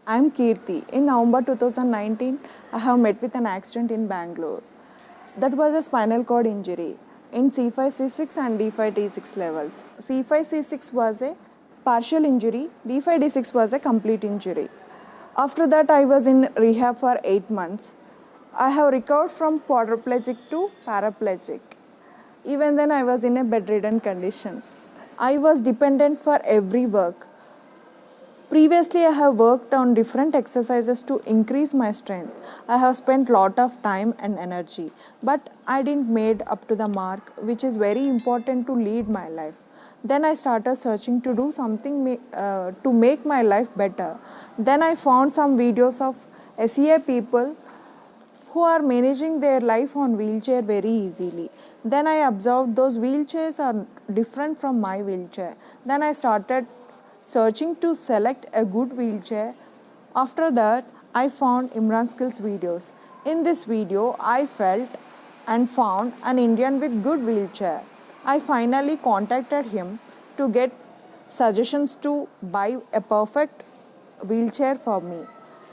I'm Kirti. In November 2019, I have met with an accident in Bangalore. That was a spinal cord injury in C5, C6 and D5, D6 levels. C5, C6 was a partial injury, D5, D6 was a complete injury. After that, I was in rehab for 8 months. I have recovered from quadriplegic to paraplegic. Even then, I was in a bedridden condition. I was dependent for every work. Previously, I have worked on different exercises to increase my strength. I have spent lot of time and energy, but I didn't made up to the mark, which is very important to lead my life. Then I started searching to do something to make my life better. Then I found some videos of SEA people who are managing their life on wheelchair very easily. Then I observed those wheelchairs are different from my wheelchair. Then I started searching to select a good wheelchair. After that, I found Imran Skills videos. In this video, I felt and found an Indian with good wheelchair. I finally contacted him to get suggestions to buy a perfect wheelchair for me.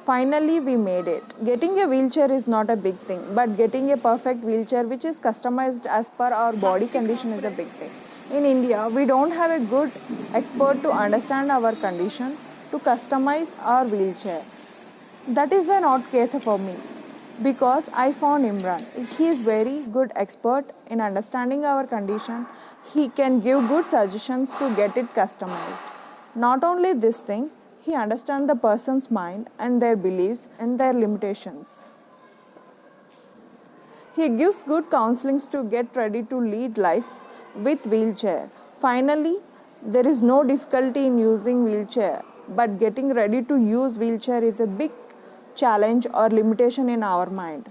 Finally, we made it. Getting a wheelchair is not a big thing, but getting a perfect wheelchair which is customized as per our body condition is a big thing. In India, we don't have a good expert to understand our condition to customize our wheelchair. That is an odd case for me because I found Imran. He is very good expert in understanding our condition. He can give good suggestions to get it customized. Not only this thing, he understands the person's mind and their beliefs and their limitations. He gives good counselings to get ready to lead life with wheelchair. Finally, there is no difficulty in using wheelchair, but getting ready to use wheelchair is a big challenge or limitation in our mind.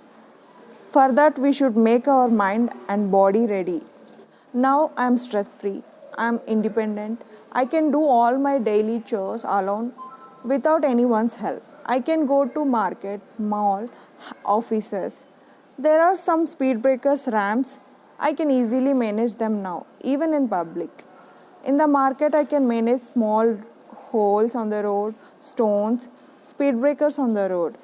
For that, we should make our mind and body ready. Now I am stress free, I am independent, I can do all my daily chores alone without anyone's help. I can go to market, mall, offices. There are some speed breakers, ramps. I can easily manage them now, even in public. In the market, I can manage small holes on the road, stones, speed breakers on the road.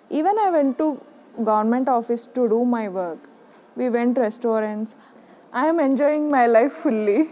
Even I went to government office to do my work. We went to restaurants. I am enjoying my life fully.